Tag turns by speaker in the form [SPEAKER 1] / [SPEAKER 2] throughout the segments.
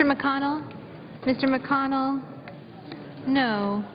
[SPEAKER 1] Mr. McConnell? Mr. McConnell? No.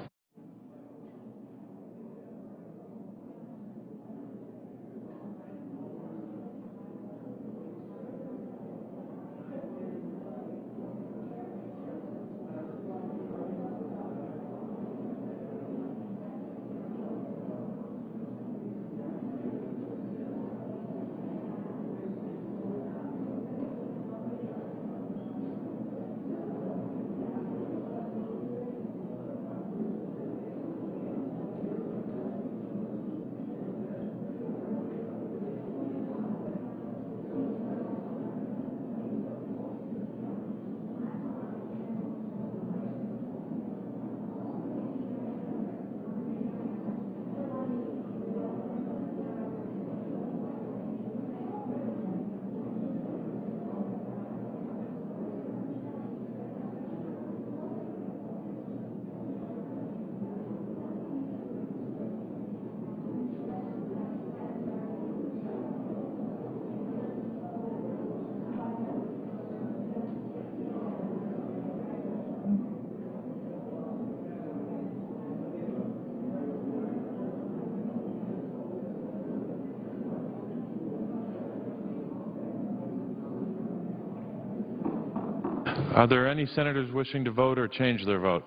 [SPEAKER 2] Are there any senators wishing to vote or change their vote?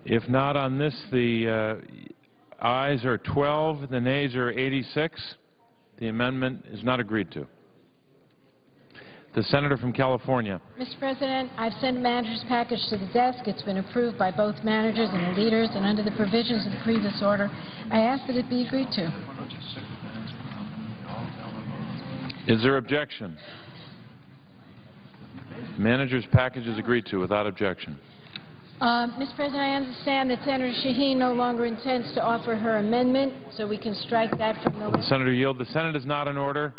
[SPEAKER 2] If not on this, the ayes are 12, the nays are 86. The amendment is not agreed to. The senator from California.
[SPEAKER 3] Mr. President, I've sent a manager's package to the desk. It's been approved by both managers and the leaders, and under the provisions of the previous order, I ask that it be agreed to.
[SPEAKER 2] Is there objection? Manager's package is agreed to without objection.
[SPEAKER 3] Mr. President, I understand that Senator Shaheen no longer intends to offer her amendment, so we can strike that from the list.
[SPEAKER 2] Senator yield. The Senate is not in order.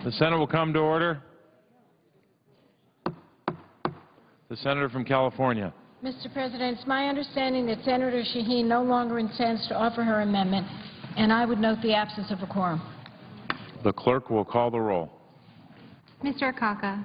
[SPEAKER 2] The Senate will come to order. The senator from California.
[SPEAKER 3] Mr. President, it's my understanding that Senator Shaheen no longer intends to offer her amendment, and I would note the absence of a quorum.
[SPEAKER 2] The clerk will call the roll.
[SPEAKER 1] Mr. Akaka?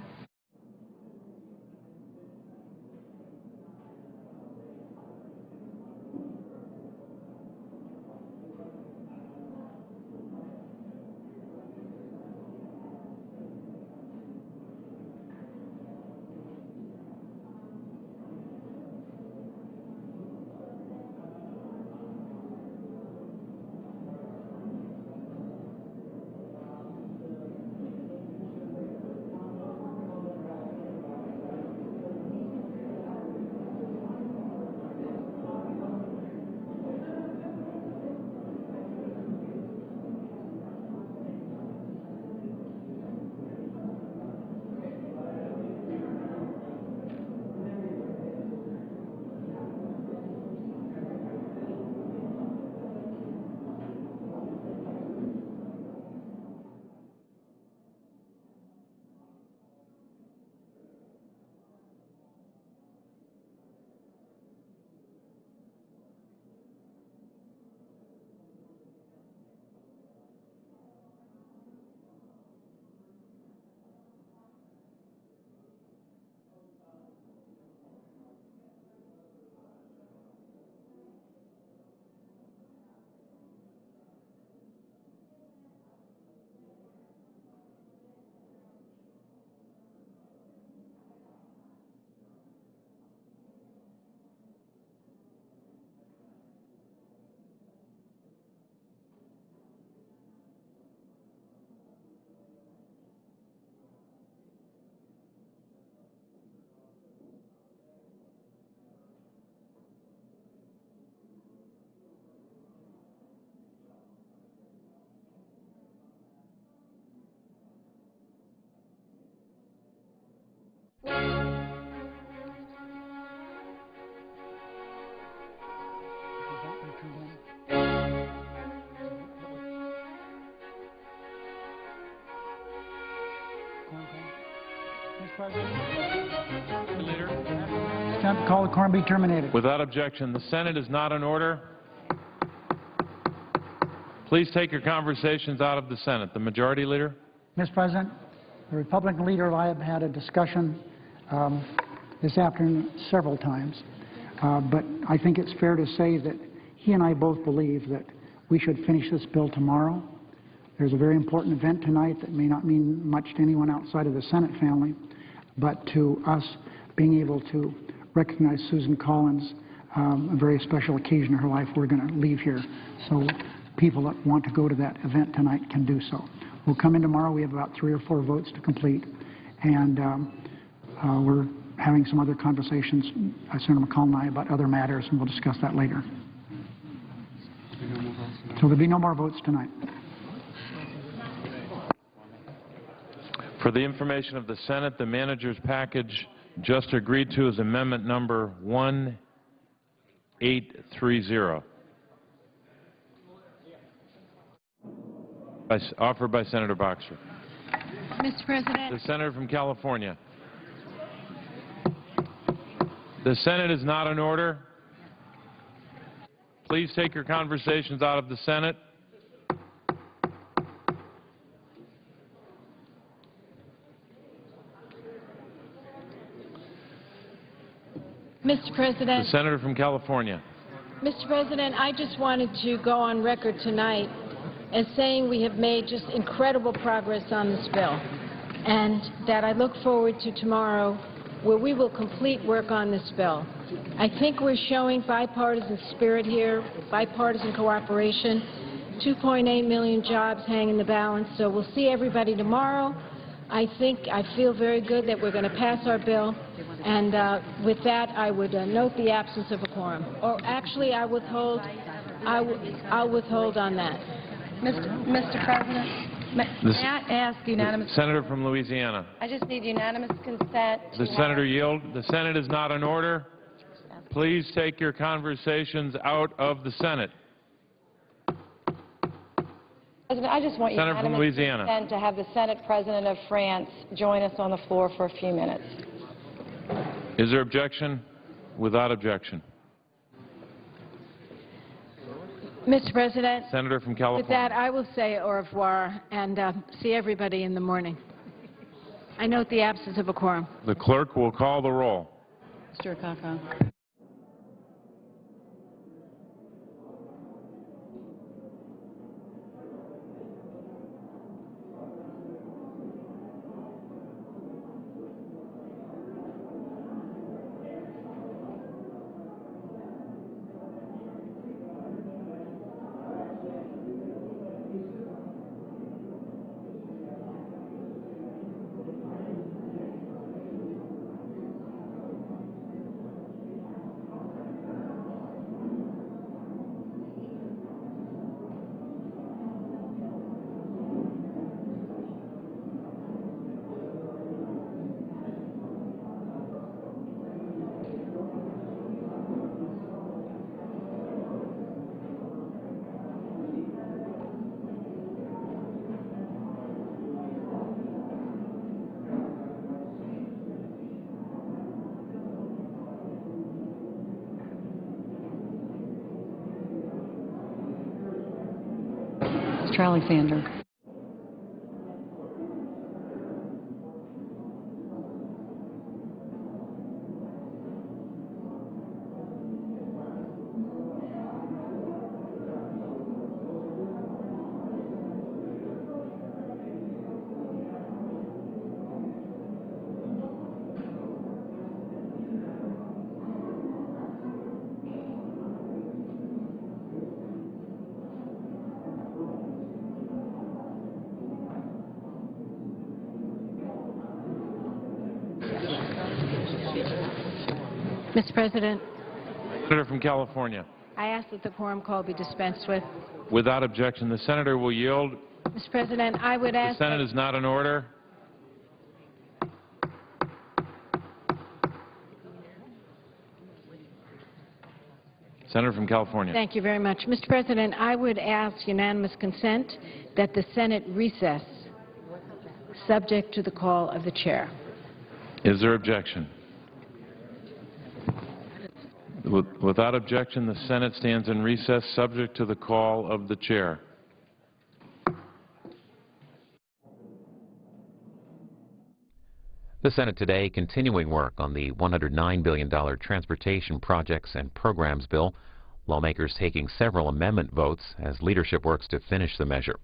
[SPEAKER 4] Mr. President. Leader. It's time to call the quorum be terminated.
[SPEAKER 2] Without objection, the Senate is not in order. Please take your conversations out of the Senate. The Majority Leader.
[SPEAKER 4] Mr. President, The Republican leader and I have had a discussion this afternoon several times, but I think it's fair to say that he and I both believe that we should finish this bill tomorrow. There's a very important event tonight that may not mean much to anyone outside of the Senate family, but to us being able to recognize Susan Collins, a very special occasion in her life, we're going to leave here. So people that want to go to that event tonight can do so. We'll come in tomorrow. We have about 3 or 4 votes to complete, and we're having some other conversations, Senator McConnell and I, about other matters, and we'll discuss that later. So there'll be no more votes tonight.
[SPEAKER 2] For the information of the Senate, the manager's package just agreed to is amendment number 1830, offered by Senator Boxer.
[SPEAKER 1] Mr. President.
[SPEAKER 2] The senator from California. The Senate is not in order. Please take your conversations out of the Senate.
[SPEAKER 3] Mr. President.
[SPEAKER 2] The senator from California.
[SPEAKER 3] Mr. President, I just wanted to go on record tonight as saying we have made just incredible progress on this bill, and that I look forward to tomorrow where we will complete work on this bill. I think we're showing bipartisan spirit here, bipartisan cooperation. 2.8 million jobs hang in the balance, so we'll see everybody tomorrow. I feel very good that we're going to pass our bill, and with that, I would note the absence of a quorum. Or actually, I'll withhold on that.
[SPEAKER 5] Mr. President, may I ask unanimous?
[SPEAKER 2] Senator from Louisiana.
[SPEAKER 5] I just need unanimous consent.
[SPEAKER 2] The senator yield. The Senate is not in order. Please take your conversations out of the Senate.
[SPEAKER 5] President, I just want
[SPEAKER 2] Senator from
[SPEAKER 5] unanimous
[SPEAKER 2] Louisiana.
[SPEAKER 5] consent to have the Senate President of France join us on the floor for a few minutes.
[SPEAKER 2] Is there objection? Without objection.
[SPEAKER 3] Mr. President,
[SPEAKER 2] Senator from
[SPEAKER 3] with
[SPEAKER 2] California.
[SPEAKER 3] that, I will say au revoir and see everybody in the morning. I note the absence of a quorum.
[SPEAKER 2] The clerk will call the roll.
[SPEAKER 5] Mr. Akaka. Mr. Alexander.
[SPEAKER 3] Mr. President,
[SPEAKER 2] Senator from California.
[SPEAKER 3] I ask that the quorum call be dispensed with.
[SPEAKER 2] Without objection, the senator will yield.
[SPEAKER 3] Mr. President, I would
[SPEAKER 2] The
[SPEAKER 3] ask
[SPEAKER 2] Senate
[SPEAKER 3] that
[SPEAKER 2] is not in order. Senator from California.
[SPEAKER 3] Thank you very much. Mr. President, I would ask unanimous consent that the Senate recess, subject to the call of the chair.
[SPEAKER 2] Is there objection? Without objection, the Senate stands in recess, subject to the call of the chair.
[SPEAKER 6] The Senate today continuing work on the $109 billion Transportation Projects and Programs bill. Lawmakers taking several amendment votes as leadership works to finish the measure.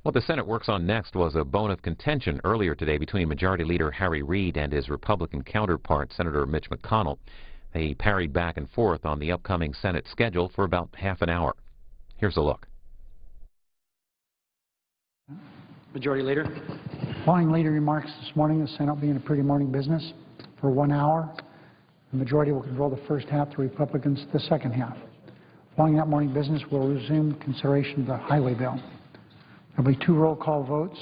[SPEAKER 6] What the Senate works on next was a bone of contention earlier today between Majority Leader Harry Reid and his Republican counterpart, Senator Mitch McConnell. They parried back and forth on the upcoming Senate schedule for about half an hour. Here's a look.
[SPEAKER 7] Majority Leader.
[SPEAKER 4] Following leader remarks this morning, the Senate will be in a pretty morning business for 1 hour. The majority will control the first half, the Republicans the second half. Following that morning business, we'll resume consideration of the highway bill. There will be 2 roll call votes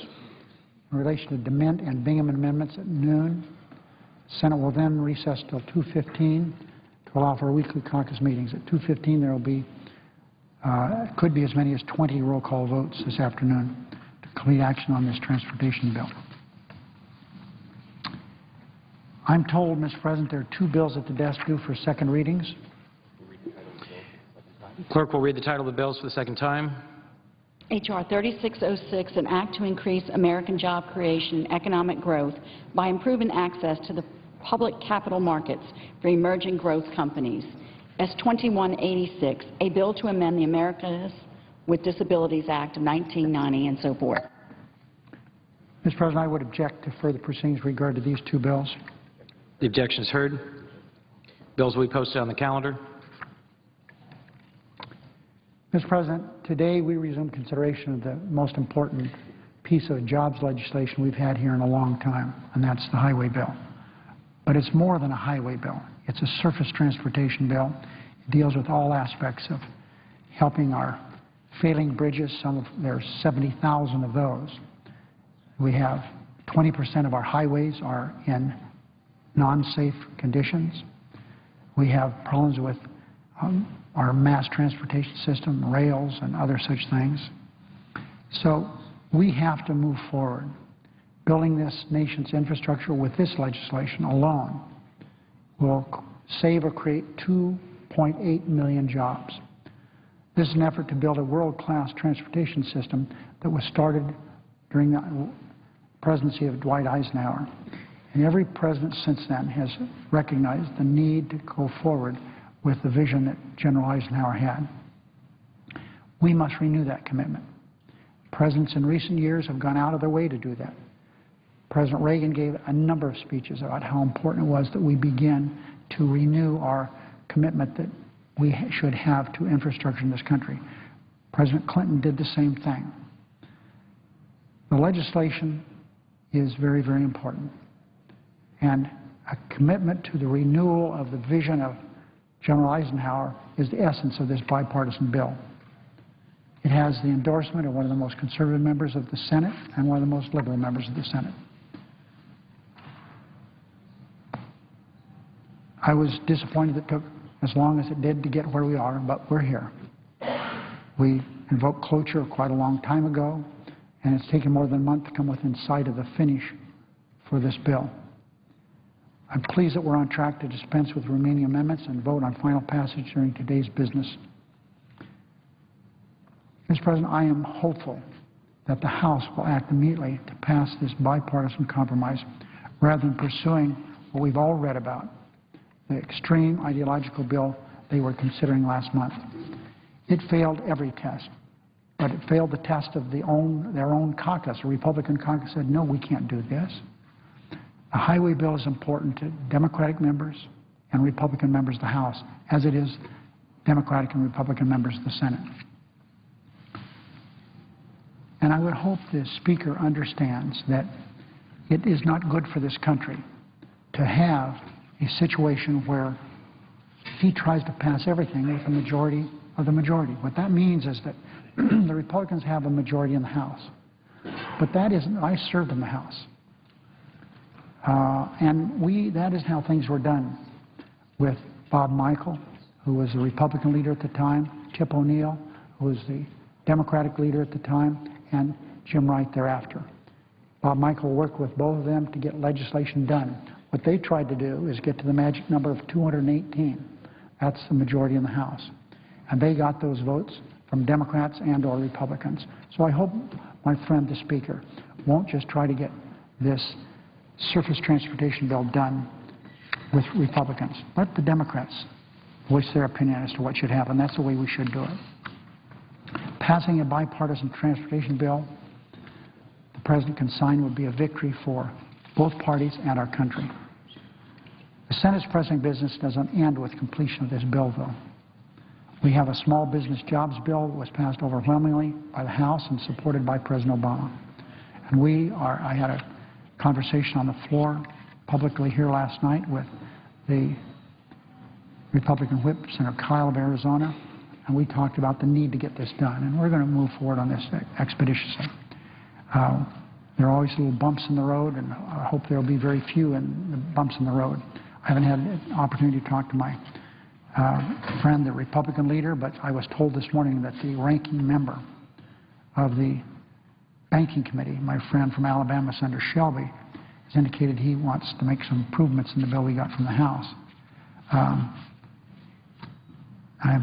[SPEAKER 4] in relation to DeMint and Bingham amendments at noon. The Senate will then recess till 2:15 to allow for weekly caucus meetings. At 2:15 there will be, could be as many as 20 roll call votes this afternoon to complete action on this transportation bill. I'm told, Mr. President, there are 2 bills at the desk due for second readings.
[SPEAKER 7] Clerk will read the title of the bills for the second time.
[SPEAKER 8] H.R. 3606, an act to increase American job creation and economic growth by improving access to the public capital markets for emerging growth companies. S-2186, a bill to amend the Americans with Disabilities Act of 1990 and so forth.
[SPEAKER 4] Mr. President, I would object to further proceedings with regard to these 2 bills.
[SPEAKER 7] The objection is heard. Bills will be posted on the calendar.
[SPEAKER 4] Mr. President, today we resume consideration of the most important piece of jobs legislation we've had here in a long time, and that's the highway bill. But it's more than a highway bill. It's a surface transportation bill. It deals with all aspects of helping our failing bridges. There are 70,000 of those. We have 20% of our highways are in non-safe conditions. We have problems with our mass transportation system, rails, and other such things. So we have to move forward. Building this nation's infrastructure with this legislation alone will save or create 2.8 million jobs. This is an effort to build a world-class transportation system that was started during the presidency of Dwight Eisenhower. And every president since then has recognized the need to go forward with the vision that General Eisenhower had. We must renew that commitment. Presidents in recent years have gone out of their way to do that. President Reagan gave a number of speeches about how important it was that we begin to renew our commitment that we should have to infrastructure in this country. President Clinton did the same thing. The legislation is very, very important. And a commitment to the renewal of the vision of General Eisenhower is the essence of this bipartisan bill. It has the endorsement of one of the most conservative members of the Senate and one of the most liberal members of the Senate. I was disappointed it took as long as it did to get where we are, but we're here. We invoked cloture quite a long time ago, and it's taken more than a month to come within sight of the finish for this bill. I'm pleased that we're on track to dispense with remaining amendments and vote on final passage during today's business. Mr. President, I am hopeful that the House will act immediately to pass this bipartisan compromise rather than pursuing what we've all read about, the extreme ideological bill they were considering last month. It failed every test, but it failed the test of their own caucus. The Republican caucus said, no, we can't do this. The highway bill is important to Democratic members and Republican members of the House, as it is Democratic and Republican members of the Senate. And I would hope the Speaker understands that it is not good for this country to have a situation where he tries to pass everything with a majority of the majority. What that means is that the Republicans have a majority in the House. But that isn't, I served in the House. That is how things were done with Bob Michel, who was the Republican leader at the time, Tip O'Neill, who was the Democratic leader at the time, and Jim Wright thereafter. Bob Michel worked with both of them to get legislation done. What they tried to do is get to the magic number of 218. That's the majority in the House. And they got those votes from Democrats and or Republicans. So I hope my friend, the Speaker, won't just try to get this surface transportation bill done with Republicans. Let the Democrats voice their opinion as to what should happen. That's the way we should do it. Passing a bipartisan transportation bill the President can sign would be a victory for both parties and our country. The Senate's pressing business doesn't end with completion of this bill, though. We have a small business jobs bill that was passed overwhelmingly by the House and supported by President Obama. And I had a conversation on the floor publicly here last night with the Republican whip, Senator Kyle of Arizona, and we talked about the need to get this done. And we're going to move forward on this expeditiously. There are always little bumps in the road, and I hope there will be very few bumps in the road. I haven't had an opportunity to talk to my friend, the Republican leader, but I was told this morning that the ranking member of the Banking Committee, my friend from Alabama, Senator Shelby, has indicated he wants to make some improvements in the bill we got from the House. I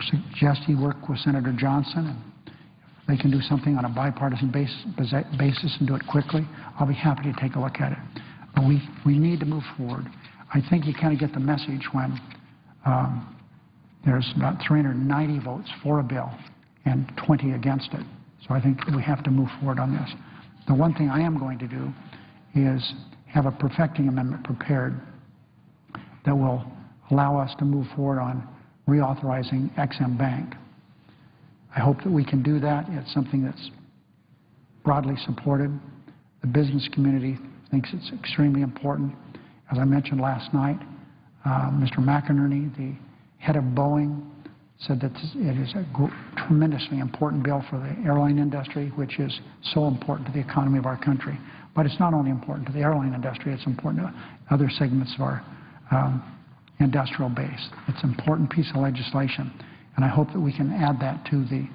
[SPEAKER 4] suggest he work with Senator Johnson, and if they can do something on a bipartisan basis and do it quickly, I'll be happy to take a look at it. But we need to move forward. I think you kind of get the message when there's about 390 votes for a bill and 20 against it. So I think we have to move forward on this. The one thing I am going to do is have a perfecting amendment prepared that will allow us to move forward on reauthorizing Ex-Im Bank. I hope that we can do that. It's something that's broadly supported. The business community thinks it's extremely important. As I mentioned last night, Mr. McInerney, the head of Boeing, said that it is a tremendously important bill for the airline industry, which is so important to the economy of our country. But it's not only important to the airline industry, it's important to other segments of our industrial base. It's an important piece of legislation, and I hope that we can add that to the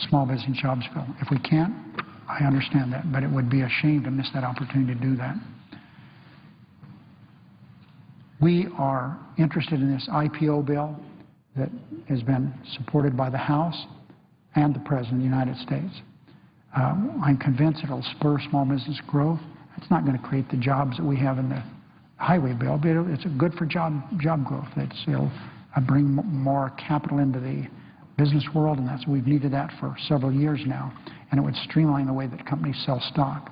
[SPEAKER 4] small business jobs bill. If we can't, I understand that, but it would be a shame to miss that opportunity to do that. We are interested in this IPO bill that has been supported by the House and the President of the United States. I'm convinced it will spur small business growth. It's not going to create the jobs that we have in the highway bill, but it's good for job growth. It'll bring more capital into the business world, and we've needed that for several years now, and it would streamline the way that companies sell stock.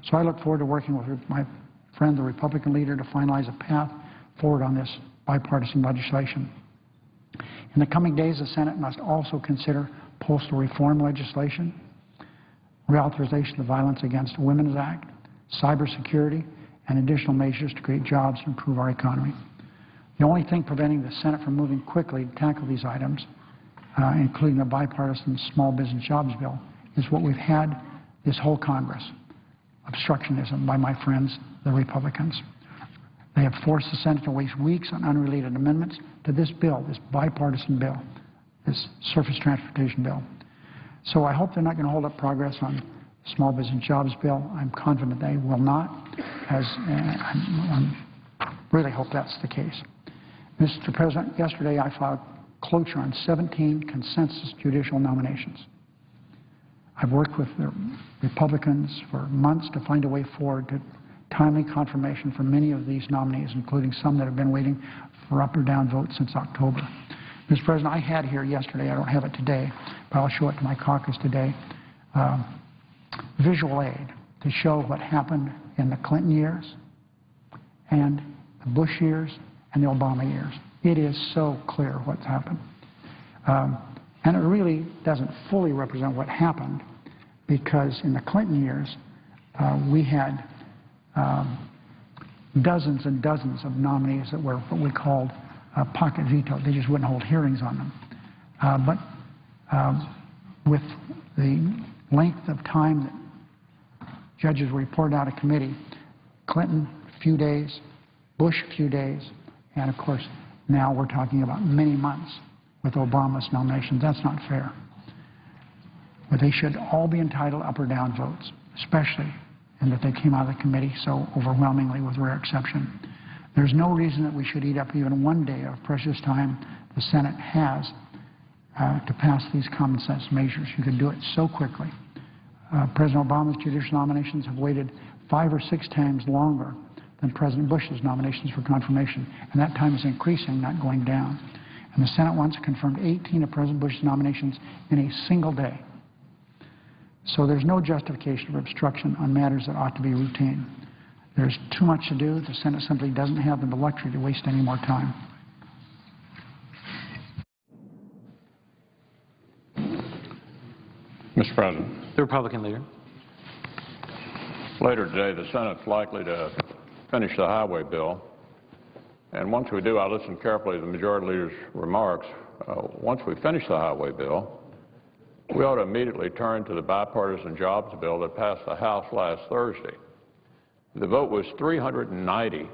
[SPEAKER 4] So I look forward to working with my friend, the Republican leader, to finalize a path forward on this bipartisan legislation. In the coming days, the Senate must also consider postal reform legislation, reauthorization of the Violence Against Women Act, cybersecurity, and additional measures to create jobs and improve our economy. The only thing preventing the Senate from moving quickly to tackle these items, including the bipartisan small business jobs bill, is what we've had this whole Congress, obstructionism by my friends, the Republicans. They have forced the Senate to waste weeks on unrelated amendments to this bill, this bipartisan bill, this surface transportation bill. So I hope they're not going to hold up progress on the small business jobs bill. I'm confident they will not, I really hope that's the case. Mr. President, yesterday I filed cloture on 17 consensus judicial nominations. I've worked with the Republicans for months to find a way forward to timely confirmation for many of these nominees, including some that have been waiting for up or down votes since October. Mr. President, I had here yesterday, I don't have it today, but I'll show it to my caucus today, visual aid to show what happened in the Clinton years and the Bush years and the Obama years. It is so clear what's happened. And it really doesn't fully represent what happened, because in the Clinton years, we had dozens and dozens of nominees that were what we called pocket veto. They just wouldn't hold hearings on them. But with the length of time that judges reported out of committee, Clinton, a few days, Bush, a few days, and of course, now we're talking about many months with Obama's nominations. That's not fair. But they should all be entitled up or down votes, especially in that they came out of the committee so overwhelmingly with rare exception. There's no reason that we should eat up even one day of precious time the Senate has to pass these common sense measures. You could do it so quickly. President Obama's judicial nominations have waited 5 or 6 times longer than President Bush's nominations for confirmation, and that time is increasing, not going down. And the Senate once confirmed 18 of President Bush's nominations in a single day. So there's no justification for obstruction on matters that ought to be routine. There's too much to do. The Senate simply doesn't have the luxury to waste any more time.
[SPEAKER 9] Mr. President.
[SPEAKER 7] The Republican leader.
[SPEAKER 9] Later today, the Senate's likely to finish the highway bill. And once we do, I'll listen carefully to the Majority Leader's remarks. Once we finish the highway bill, we ought to immediately turn to the bipartisan jobs bill that passed the House last Thursday. The vote was 390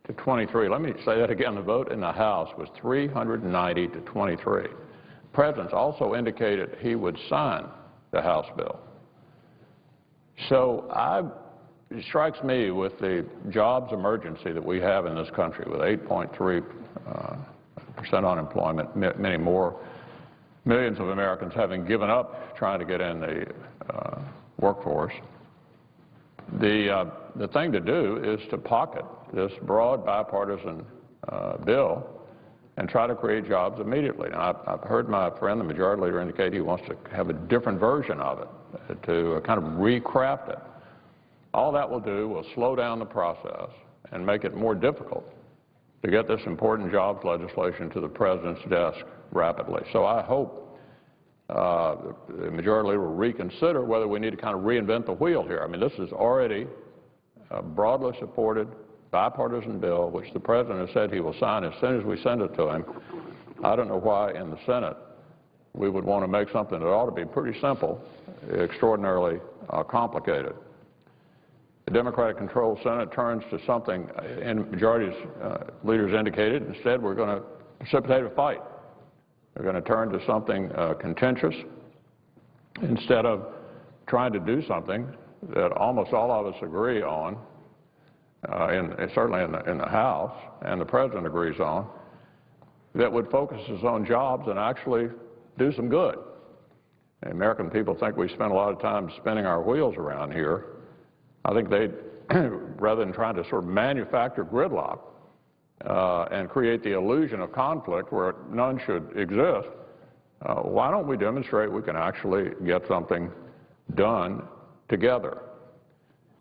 [SPEAKER 9] to 23. Let me say that again. The vote in the House was 390 to 23. The President also indicated he would sign the House bill. So it strikes me with the jobs emergency that we have in this country with 8.3% unemployment, many more, millions of Americans having given up trying to get in the workforce. The thing to do is to pocket this broad bipartisan bill and try to create jobs immediately. Now, I've heard my friend, the Majority Leader, indicate he wants to have a different version of it, to kind of recraft it. All that will do will slow down the process and make it more difficult to get this important jobs legislation to the President's desk rapidly. So I hope the Majority Leader will reconsider whether we need to kind of reinvent the wheel here. I mean, this is already a broadly supported bipartisan bill, which the President has said he will sign as soon as we send it to him. I don't know why in the Senate we would want to make something that ought to be pretty simple extraordinarily complicated. The Democratic-controlled Senate turns to something, and Majority Leaders indicated, instead we're going to precipitate a fight. We're going to turn to something contentious instead of trying to do something that almost all of us agree on, certainly in the House, and the President agrees on, that would focus us on jobs and actually do some good. The American people think we spend a lot of time spinning our wheels around here. I think they, rather than trying to sort of manufacture gridlock and create the illusion of conflict where none should exist, why don't we demonstrate we can actually get something done together?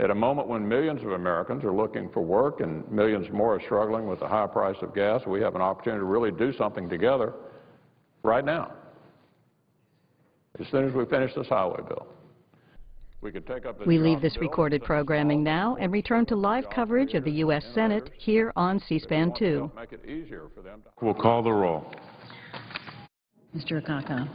[SPEAKER 9] At a moment when millions of Americans are looking for work and millions more are struggling with the high price of gas, we have an opportunity to really do something together right now, as soon as we finish this highway bill.
[SPEAKER 10] We leave this recorded programming now and return to live coverage of the U.S. Senate here on C-SPAN 2.
[SPEAKER 2] We'll call the roll.
[SPEAKER 8] Mr. Akaka.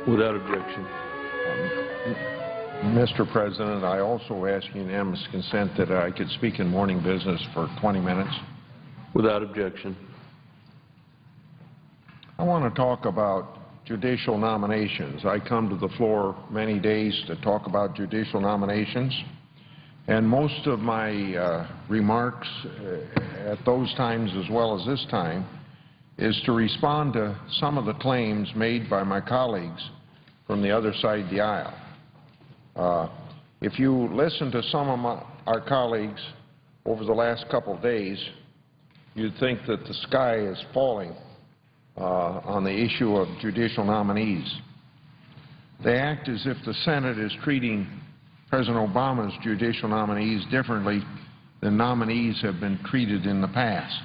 [SPEAKER 11] Without objection.
[SPEAKER 12] Mr. President, I also ask unanimous consent that I could speak in morning business for 20 minutes.
[SPEAKER 11] Without objection.
[SPEAKER 12] I want to talk about judicial nominations. I come to the floor many days to talk about judicial nominations, and most of my remarks at those times as well as this time is to respond to some of the claims made by my colleagues from the other side of the aisle. If you listen to some of our colleagues over the last couple of days, you'd think that the sky is falling on the issue of judicial nominees. They act as if the Senate is treating President Obama's judicial nominees differently than nominees have been treated in the past.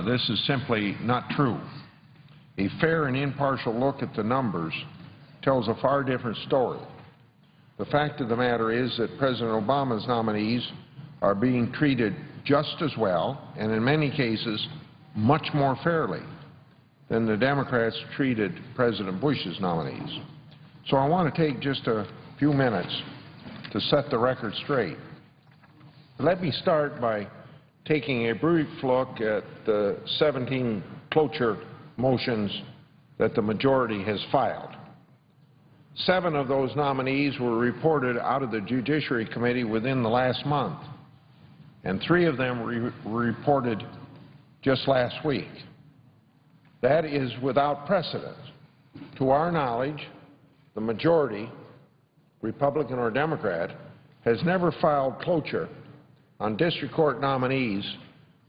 [SPEAKER 12] This is simply not true. A fair and impartial look at the numbers tells a far different story. The fact of the matter is that President Obama's nominees are being treated just as well, and in many cases much more fairly, than the Democrats treated President Bush's nominees. So I want to take just a few minutes to set the record straight. Let me start by taking a brief look at the 17 cloture motions that the majority has filed. 7 of those nominees were reported out of the Judiciary Committee within the last month, and 3 of them were reported just last week. That is without precedent. To our knowledge, the majority, Republican or Democrat, has never filed cloture on district court nominees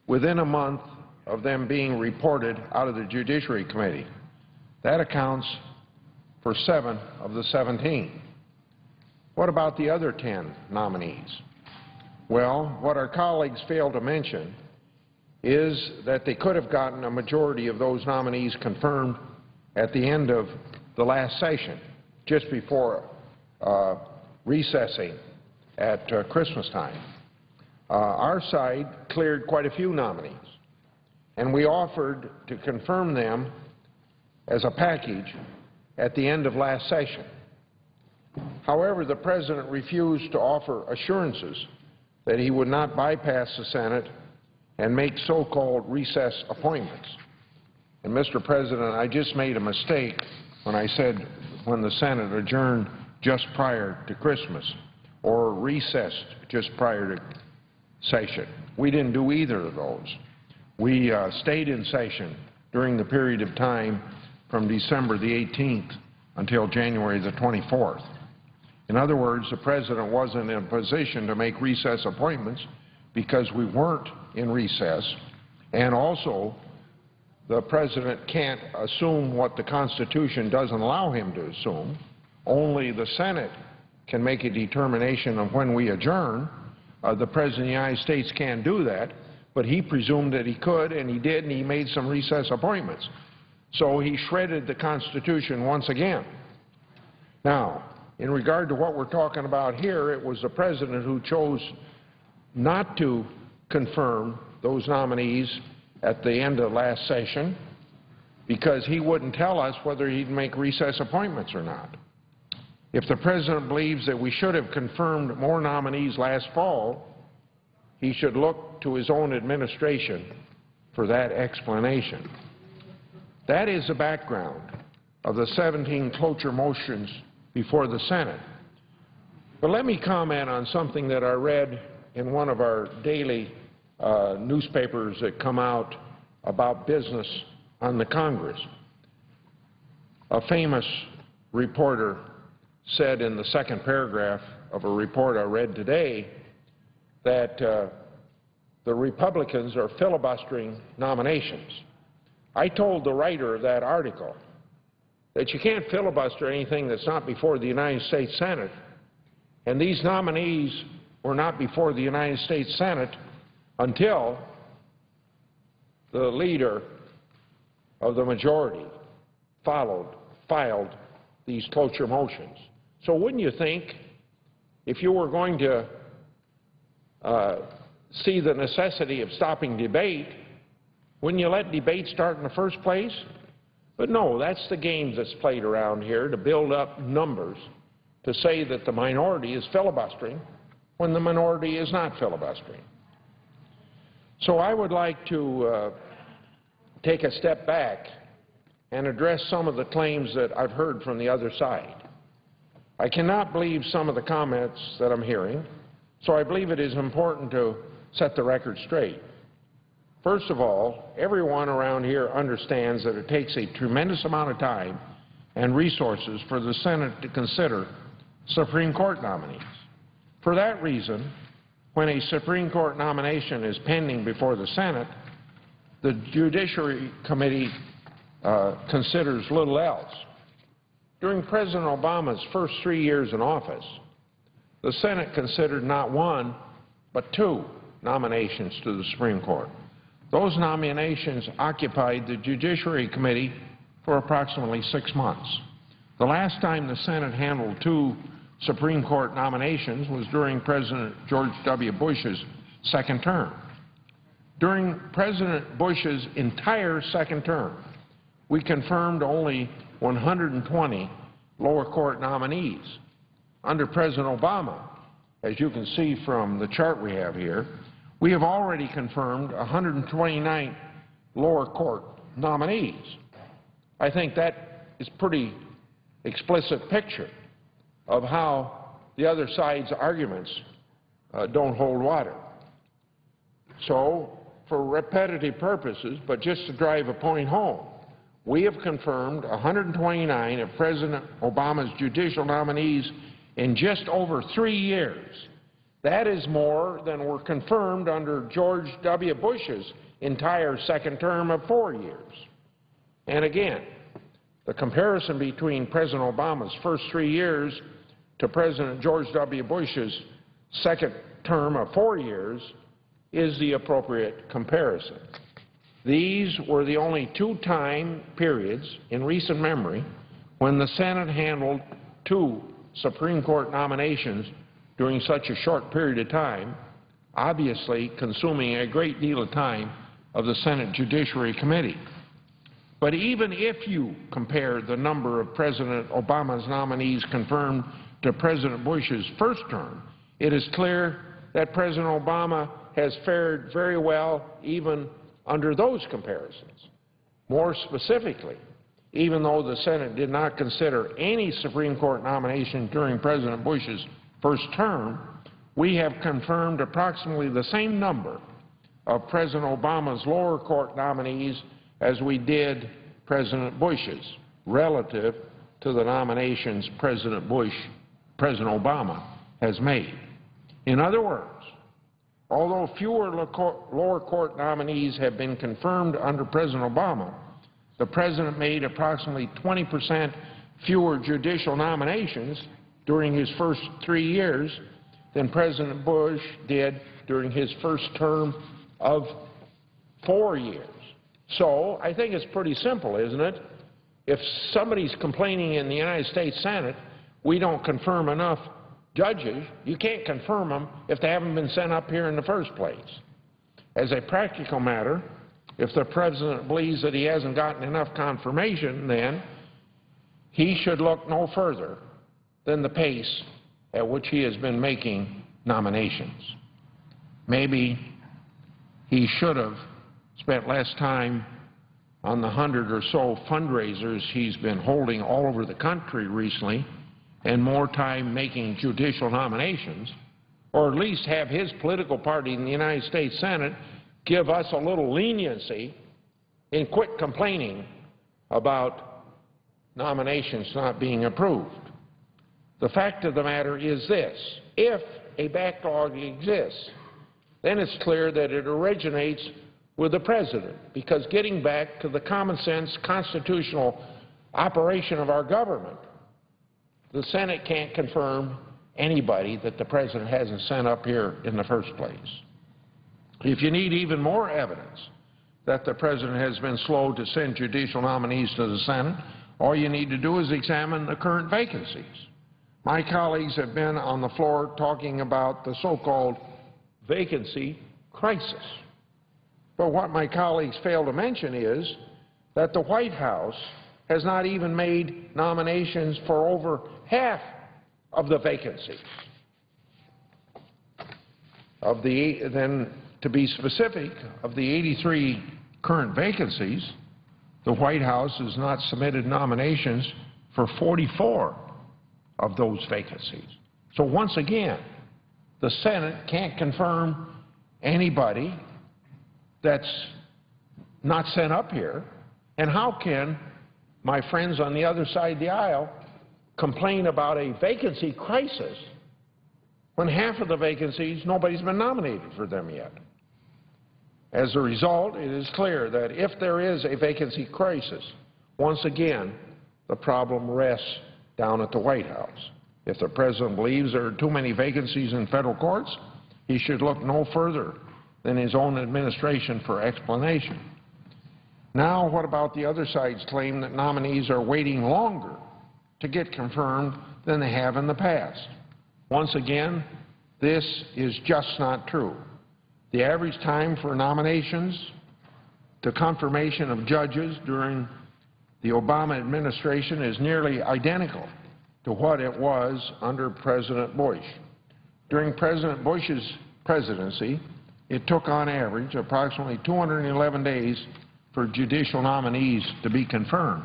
[SPEAKER 12] within a month of them being reported out of the Judiciary Committee. That accounts for 7 of the 17. What about the other 10 nominees? Well, what our colleagues fail to mention is that they could have gotten a majority of those nominees confirmed at the end of the last session, just before recessing at Christmas time. Our side cleared quite a few nominees, and we offered to confirm them as a package at the end of last session. However, the President refused to offer assurances that he would not bypass the Senate and make so-called recess appointments. And, Mr. President, I just made a mistake when I said when the Senate adjourned just prior to Christmas or recessed just prior to session. We didn't do either of those. We stayed in session during the period of time from December the 18th until January the 24th. In other words, the President wasn't in a position to make recess appointments because we weren't in recess, and also the President can't assume what the Constitution doesn't allow him to assume. Only the Senate can make a determination of when we adjourn. The President of the United States can't do that, but he presumed that he could, and he did, and he made some recess appointments. So he shredded the Constitution once again. Now, in regard to what we're talking about here, it was the President who chose not to confirm those nominees at the end of last session because he wouldn't tell us whether he'd make recess appointments or not. If the President believes that we should have confirmed more nominees last fall, he should look to his own administration for that explanation. That is the background of the 17 cloture motions before the Senate. But let me comment on something that I read in one of our daily newspapers that come out about business on the Congress. A famous reporter said in the second paragraph of a report I read today that the Republicans are filibustering nominations. I told the writer of that article that you can't filibuster anything that's not before the United States Senate, and these nominees were not before the United States Senate until the leader of the majority filed these cloture motions. So wouldn't you think, if you were going to see the necessity of stopping debate, wouldn't you let debate start in the first place? But no, that's the game that's played around here, to build up numbers to say that the minority is filibustering when the minority is not filibustering. So I would like to take a step back and address some of the claims that I've heard from the other side. I cannot believe some of the comments that I'm hearing, so I believe it is important to set the record straight. First of all, everyone around here understands that it takes a tremendous amount of time and resources for the Senate to consider Supreme Court nominees. For that reason, when a Supreme Court nomination is pending before the Senate, the Judiciary Committee considers little else. During President Obama's first 3 years in office, the Senate considered not one, but 2 nominations to the Supreme Court. Those nominations occupied the Judiciary Committee for approximately 6 months. The last time the Senate handled 2 Supreme Court nominations was during President George W. Bush's second term. During President Bush's entire second term, we confirmed only 120 lower court nominees. Under President Obama, as you can see from the chart we have here, we have already confirmed 129 lower court nominees. I think that is a pretty explicit picture of how the other side's arguments don't hold water. So, for repetitive purposes, but just to drive a point home, we have confirmed 129 of President Obama's judicial nominees in just over 3 years. That is more than were confirmed under George W. Bush's entire second term of 4 years. And again, the comparison between President Obama's first 3 years to President George W. Bush's second term of 4 years is the appropriate comparison. These were the only 2 time periods in recent memory when the Senate handled 2 Supreme Court nominations during such a short period of time, obviously consuming a great deal of time of the Senate Judiciary Committee. But even if you compare the number of President Obama's nominees confirmed to President Bush's first term, it is clear that President Obama has fared very well even under those comparisons. More specifically, even though the Senate did not consider any Supreme Court nomination during President Bush's first term, we have confirmed approximately the same number of President Obama's lower court nominees as we did President Bush's, relative to the nominations President Obama has made. In other words, although fewer lower court nominees have been confirmed under President Obama, the President made approximately 20% fewer judicial nominations during his first 3 years than President Bush did during his first term of 4 years. So I think it's pretty simple, isn't it? If somebody's complaining in the United States Senate, we don't confirm enough judges, you can't confirm them if they haven't been sent up here in the first place. As a practical matter, if the President believes that he hasn't gotten enough confirmation, then he should look no further than the pace at which he has been making nominations. Maybe he should have spent less time on the 100 or so fundraisers he's been holding all over the country recently and more time making judicial nominations, or at least have his political party in the United States Senate give us a little leniency and quit complaining about nominations not being approved. The fact of the matter is this: if a backlog exists, then it's clear that it originates with the President, because getting back to the common sense constitutional operation of our government, the Senate can't confirm anybody that the President hasn't sent up here in the first place. If you need even more evidence that the President has been slow to send judicial nominees to the Senate, all you need to do is examine the current vacancies. My colleagues have been on the floor talking about the so-called vacancy crisis. But what my colleagues fail to mention is that the White House has not even made nominations for over half of the vacancies. Then, to be specific, of the 83 current vacancies, the White House has not submitted nominations for 44 of those vacancies. So once again, the Senate can't confirm anybody that's not sent up here. And how can my friends on the other side of the aisle complain about a vacancy crisis when half of the vacancies, nobody's been nominated for them yet? As a result, it is clear that if there is a vacancy crisis, once again, the problem rests down at the White House. If the President believes there are too many vacancies in federal courts, he should look no further than his own administration for explanation. Now, what about the other side's claim that nominees are waiting longer to get confirmed than they have in the past? Once again, this is just not true. The average time for nominations to confirmation of judges during the Obama administration is nearly identical to what it was under President Bush. During President Bush's presidency, it took on average approximately 211 days for judicial nominees to be confirmed.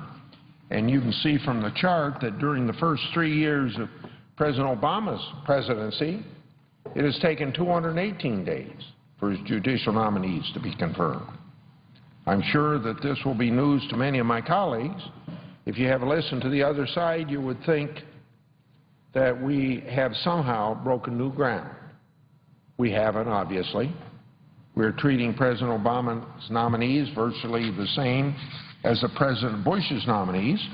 [SPEAKER 12] And you can see from the chart that during the first 3 years of President Obama's presidency, it has taken 218 days for his judicial nominees to be confirmed. I'm sure that this will be news to many of my colleagues. If you have listened to the other side, you would think that we have somehow broken new ground. We haven't, obviously. We're treating President Obama's nominees virtually the same as the President Bush's nominees,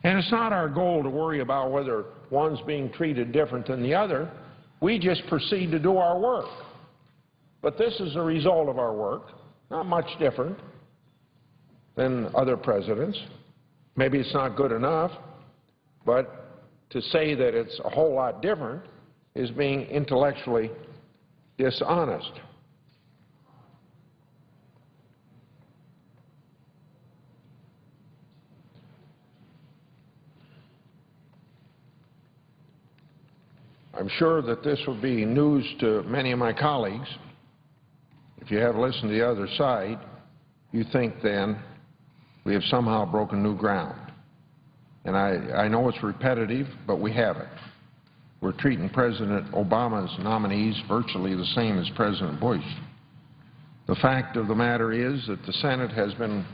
[SPEAKER 12] and it's not our goal to worry about whether one's being treated different than the other. We just proceed to do our work. But this is a result of our work, not much different than other presidents. Maybe it's not good enough, but to say that it's a whole lot different is being intellectually dishonest. I'm sure that this will be news to many of my colleagues. If you have listened to the other side, you think then we have somehow broken new ground. And I know it's repetitive, but we haven't. We're treating President Obama's nominees virtually the same as President Bush. The fact of the matter is that the Senate has been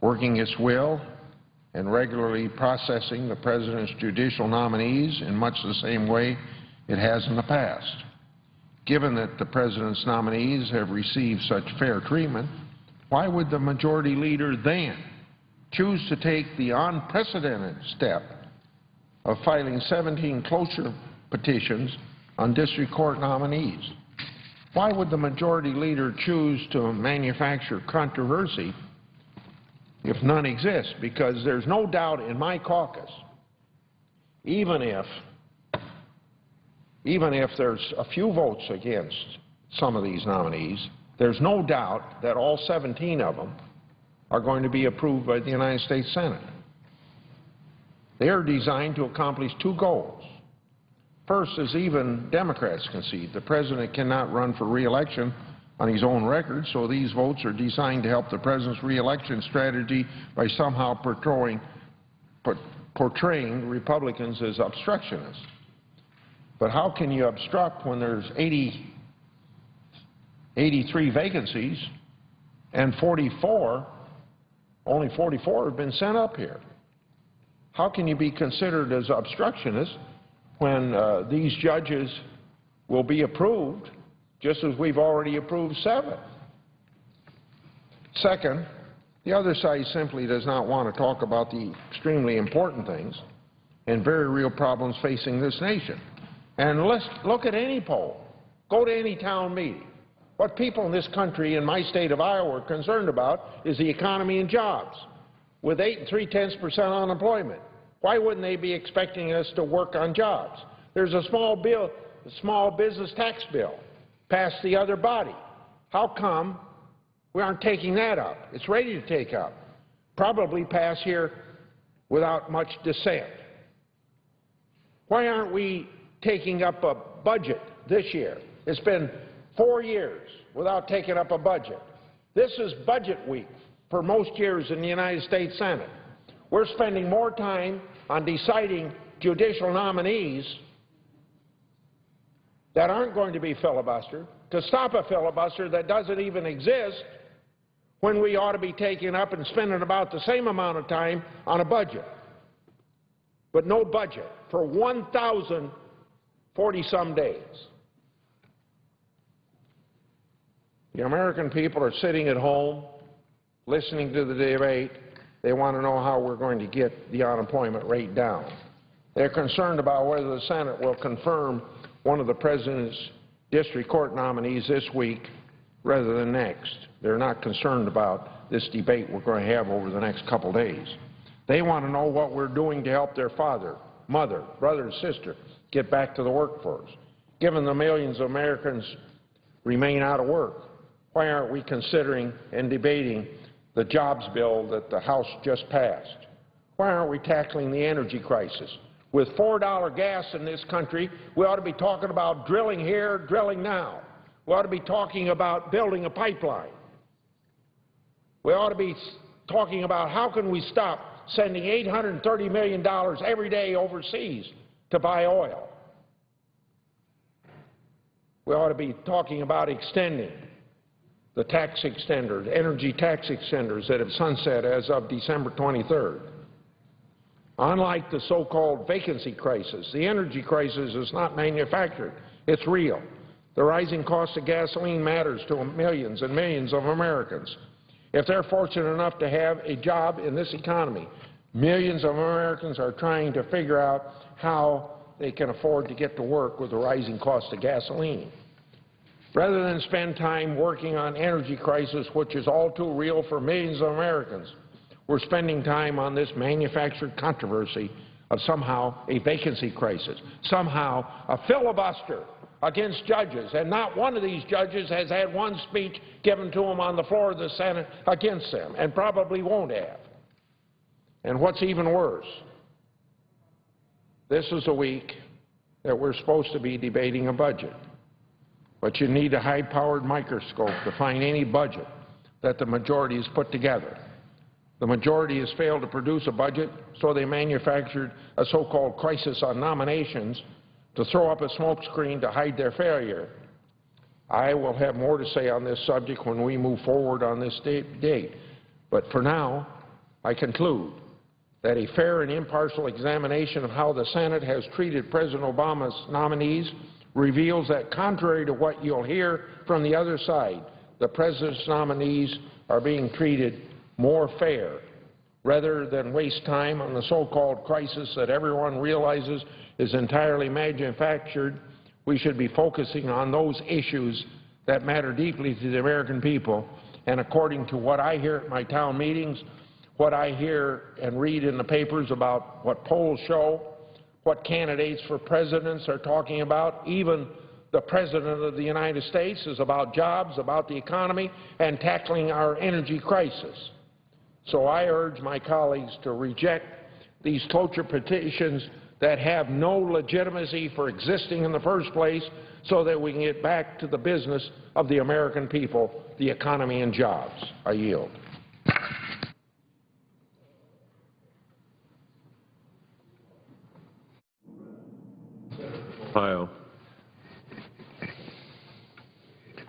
[SPEAKER 12] working its will and regularly processing the President's judicial nominees in much the same way it has in the past. Given that the President's nominees have received such fair treatment, why would the Majority Leader then choose to take the unprecedented step of filing 17 cloture petitions on district court nominees? Why would the Majority Leader choose to manufacture controversy if none exists? Because there's no doubt in my caucus, even if there's a few votes against some of these nominees, there's no doubt that all 17 of them are going to be approved by the United States Senate. They are designed to accomplish two goals. First, as even Democrats concede, the President cannot run for re-election on his own record, so these votes are designed to help the President's re-election strategy by somehow portraying Republicans as obstructionists. But how can you obstruct when there's 83 vacancies and only 44 have been sent up here? How can you be considered as obstructionists when these judges will be approved just as we've already approved 7? Second, the other side simply does not want to talk about the extremely important things and very real problems facing this nation. And let's look at any poll. Go to any town meeting. What people in this country, in my state of Iowa, are concerned about is the economy and jobs. With 8 3/10% unemployment, why wouldn't they be expecting us to work on jobs? There's a small business tax bill passed the other body. How come we aren't taking that up? It's ready to take up. Probably pass here without much dissent? Why aren't we taking up a budget this year? It's been 4 years without taking up a budget. This is budget week for most years in the United States Senate. We're spending more time on deciding judicial nominees that aren't going to be filibustered, to stop a filibuster that doesn't even exist, when we ought to be taking up and spending about the same amount of time on a budget. But no budget for 1,040-some days. The American people are sitting at home, listening to the debate. They want to know how we're going to get the unemployment rate down. They're concerned about whether the Senate will confirm one of the President's district court nominees this week rather than next. They're not concerned about this debate we're going to have over the next couple days. They want to know what we're doing to help their father, mother, brother, and sister get back to the workforce. Given the millions of Americans remain out of work, why aren't we considering and debating the jobs bill that the House just passed? Why aren't we tackling the energy crisis? With $4 gas in this country, we ought to be talking about drilling here, drilling now. We ought to be talking about building a pipeline. We ought to be talking about how can we stop sending $830 million every day overseas to buy oil. We ought to be talking about extending the tax extenders, energy tax extenders that have sunset as of December 23rd. Unlike the so-called vacancy crisis, the energy crisis is not manufactured. It's real. The rising cost of gasoline matters to millions and millions of Americans. If they're fortunate enough to have a job in this economy, millions of Americans are trying to figure out how they can afford to get to work with the rising cost of gasoline. Rather than spend time working on energy crisis, which is all too real for millions of Americans, we're spending time on this manufactured controversy of somehow a vacancy crisis, somehow a filibuster against judges, and not one of these judges has had one speech given to them on the floor of the Senate against them, and probably won't have. And what's even worse, this is a week that we're supposed to be debating a budget. But you need a high-powered microscope to find any budget that the majority has put together. The majority has failed to produce a budget, so they manufactured a so-called crisis on nominations to throw up a smokescreen to hide their failure. I will have more to say on this subject when we move forward on this date. But for now, I conclude that a fair and impartial examination of how the Senate has treated President Obama's nominees reveals that, contrary to what you'll hear from the other side, the President's nominees are being treated more fair. Rather than waste time on the so-called crisis that everyone realizes is entirely manufactured, we should be focusing on those issues that matter deeply to the American people. And according to what I hear at my town meetings, what I hear and read in the papers about what polls show, what candidates for presidents are talking about, even the President of the United States, is about jobs, about the economy, and tackling our energy crisis. So I urge my colleagues to reject these cloture petitions that have no legitimacy for existing in the first place, so that we can get back to the business of the American people, the economy and jobs. I yield.
[SPEAKER 11] Ohio.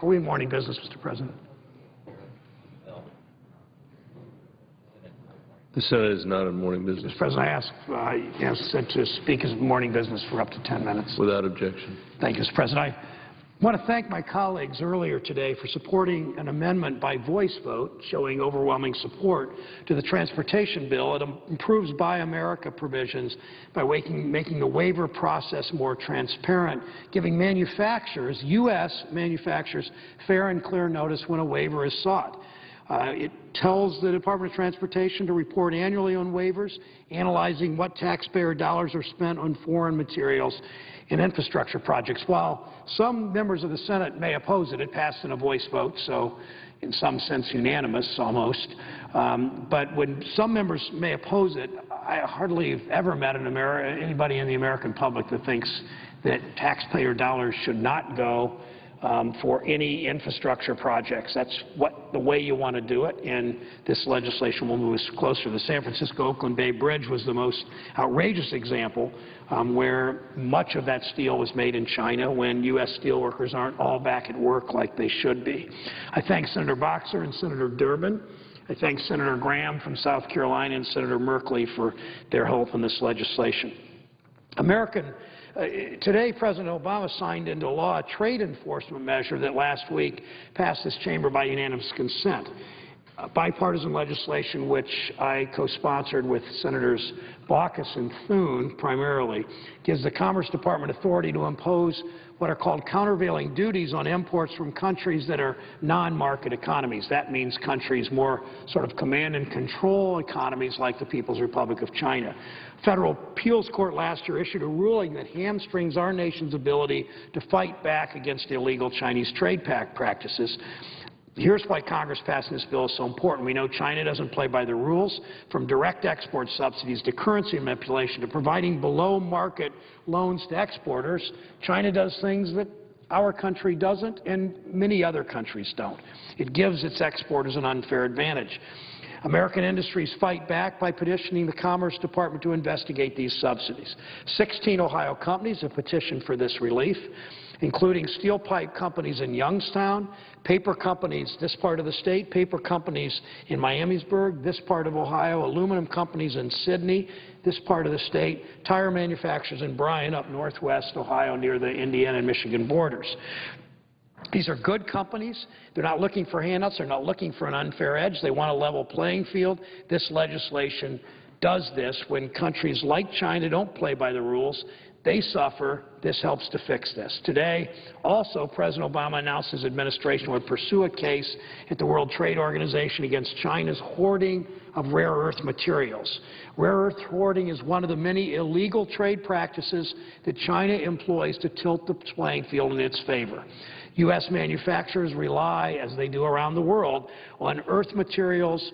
[SPEAKER 13] Are we in morning business, Mr. President?
[SPEAKER 11] The Senate is not in morning business.
[SPEAKER 13] Mr. President, I asked to speak as morning business for up to 10 minutes.
[SPEAKER 11] Without objection.
[SPEAKER 13] Thank you, Mr. President. I want to thank my colleagues earlier today for supporting an amendment by voice vote showing overwhelming support to the transportation bill. It improves Buy America provisions by making the waiver process more transparent, giving manufacturers, U.S. manufacturers, fair and clear notice when a waiver is sought. It tells the Department of Transportation to report annually on waivers, analyzing what taxpayer dollars are spent on foreign materials and infrastructure projects. While some members of the Senate may oppose it, it passed in a voice vote, so in some sense unanimous almost. But when some members may oppose it, I hardly have ever met anybody in the American public that thinks that taxpayer dollars should not go for any infrastructure projects. That's the way you want to do it, and this legislation will move us closer. The San Francisco-Oakland Bay Bridge was the most outrageous example where much of that steel was made in China when U.S. steelworkers aren't all back at work like they should be. I thank Senator Boxer and Senator Durbin. I thank Senator Graham from South Carolina and Senator Merkley for their help in this legislation. Today, President Obama signed into law a trade enforcement measure that last week passed this chamber by unanimous consent. Bipartisan legislation, which I co-sponsored with Senators Baucus and Thune primarily, gives the Commerce Department authority to impose what are called countervailing duties on imports from countries that are non-market economies. That means countries more sort of command and control economies like the People's Republic of China. Federal appeals court last year issued a ruling that hamstrings our nation's ability to fight back against illegal Chinese trade practices. Here's why Congress passing this bill is so important. We know China doesn't play by the rules, from direct export subsidies to currency manipulation to providing below-market loans to exporters. China does things that our country doesn't and many other countries don't. It gives its exporters an unfair advantage. American industries fight back by petitioning the Commerce Department to investigate these subsidies. 16 Ohio companies have petitioned for this relief, including steel pipe companies in Youngstown, paper companies this part of the state, paper companies in Miamisburg, this part of Ohio, aluminum companies in Sydney, this part of the state, tire manufacturers in Bryan up northwest Ohio near the Indiana and Michigan borders. These are good companies. They're not looking for handouts. They're not looking for an unfair edge. They want a level playing field. This legislation does this. When countries like China don't play by the rules, they suffer. This helps to fix this. Today, also, President Obama announced his administration would pursue a case at the World Trade Organization against China's hoarding of rare earth materials. Rare earth hoarding is one of the many illegal trade practices that China employs to tilt the playing field in its favor. U.S. manufacturers rely, as they do around the world, on rare earth materials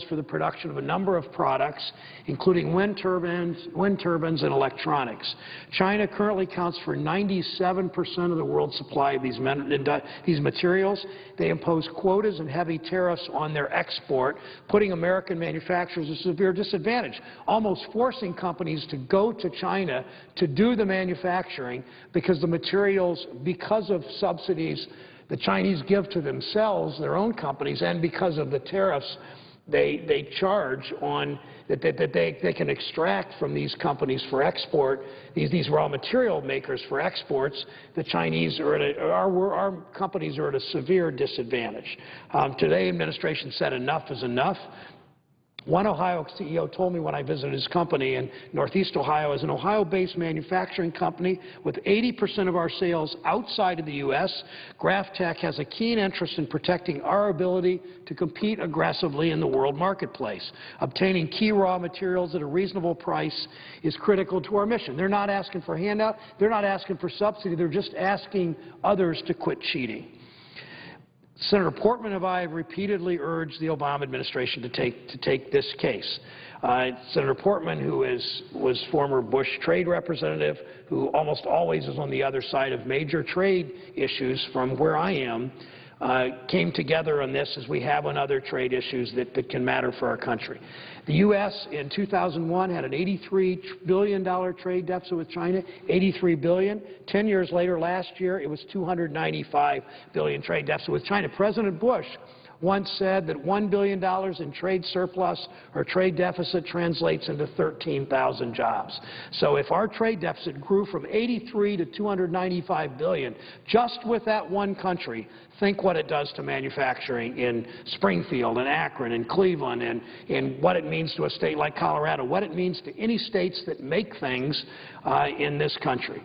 [SPEAKER 13] for the production of a number of products, including wind turbines and electronics. China currently accounts for 97% of the world's supply of these materials. They impose quotas and heavy tariffs on their export, putting American manufacturers at a severe disadvantage, almost forcing companies to go to China to do the manufacturing because the materials, because of subsidies the Chinese give to themselves, their own companies, and because of the tariffs they charge on that they can extract from these companies for export, these raw material makers for exports, the Chinese are at our companies are at a severe disadvantage. Today, administration said enough is enough. One Ohio CEO told me when I visited his company in Northeast Ohio, as an Ohio-based manufacturing company with 80% of our sales outside of the U.S., GrafTech has a keen interest in protecting our ability to compete aggressively in the world marketplace. Obtaining key raw materials at a reasonable price is critical to our mission. They're not asking for handout. They're not asking for subsidy. They're just asking others to quit cheating. Senator Portman and I have repeatedly urged the Obama administration to take this case. Senator Portman, who was former Bush trade representative, who almost always is on the other side of major trade issues from where I am, came together on this as we have on other trade issues that can matter for our country. The U.S. in 2001 had an $83 billion trade deficit with China, $83 billion. 10 years later, last year, it was $295 billion trade deficit with China. President Bush once said that $1 billion in trade surplus or trade deficit translates into 13,000 jobs. So if our trade deficit grew from 83 to 295 billion just with that one country, think what it does to manufacturing in Springfield and Akron and Cleveland and what it means to a state like Colorado, what it means to any states that make things in this country.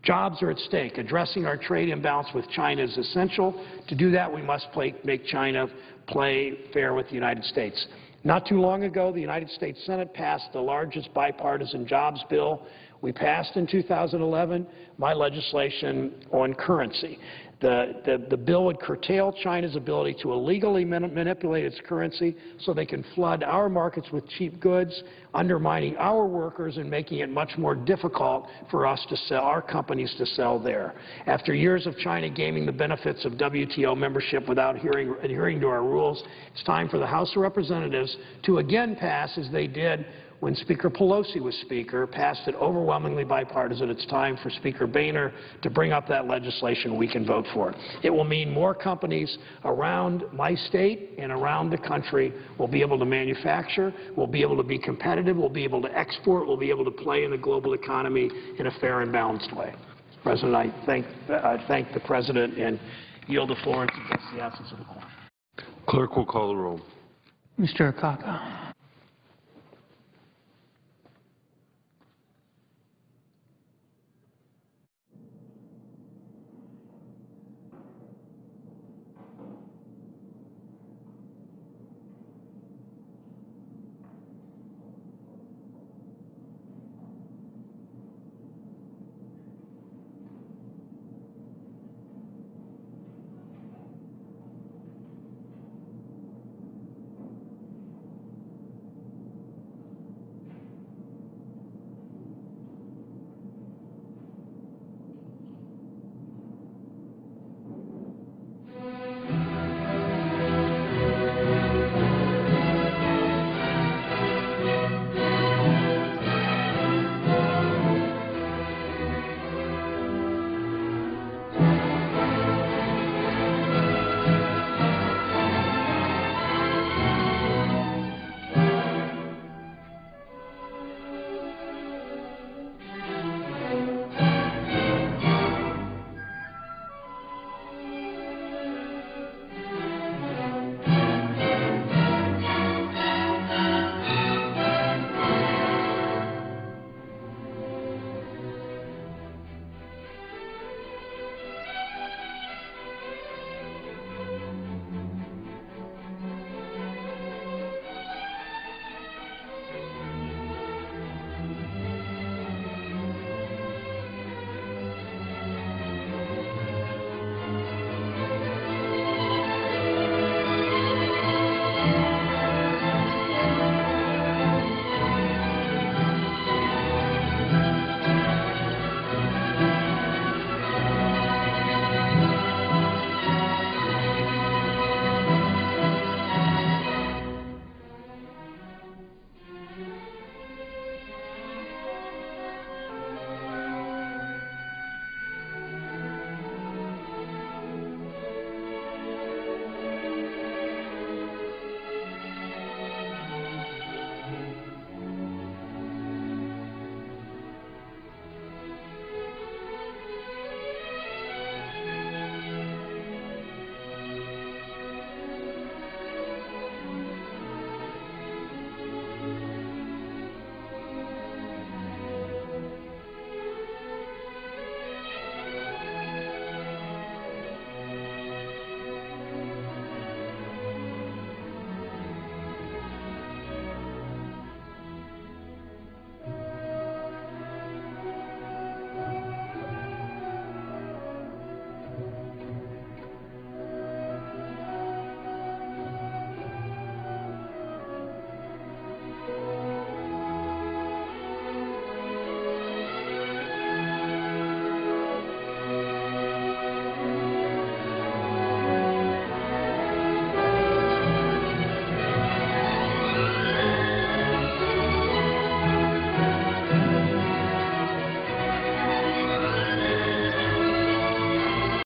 [SPEAKER 13] Jobs are at stake. Addressing our trade imbalance with China is essential. To do that, we must make China play fair with the United States. Not too long ago, the United States Senate passed the largest bipartisan jobs bill. We passed in 2011 my legislation on currency. The bill would curtail China's ability to illegally manipulate its currency so they can flood our markets with cheap goods, undermining our workers and making it much more difficult for us to sell, our companies to sell there. After years of China gaming the benefits of WTO membership without adhering to our rules, it's time for the House of Representatives to again pass, as they did when Speaker Pelosi was Speaker, passed it overwhelmingly bipartisan. It's time for Speaker Boehner to bring up that legislation. We can vote for it. It will mean more companies around my state and around the country will be able to manufacture, will be able to be competitive, will be able to export, will be able to play in the global economy in a fair and balanced way. President, I thank the President and yield the floor and suggest the absence of the quorum.
[SPEAKER 11] Clerk will call the roll.
[SPEAKER 14] Mr. Akaka.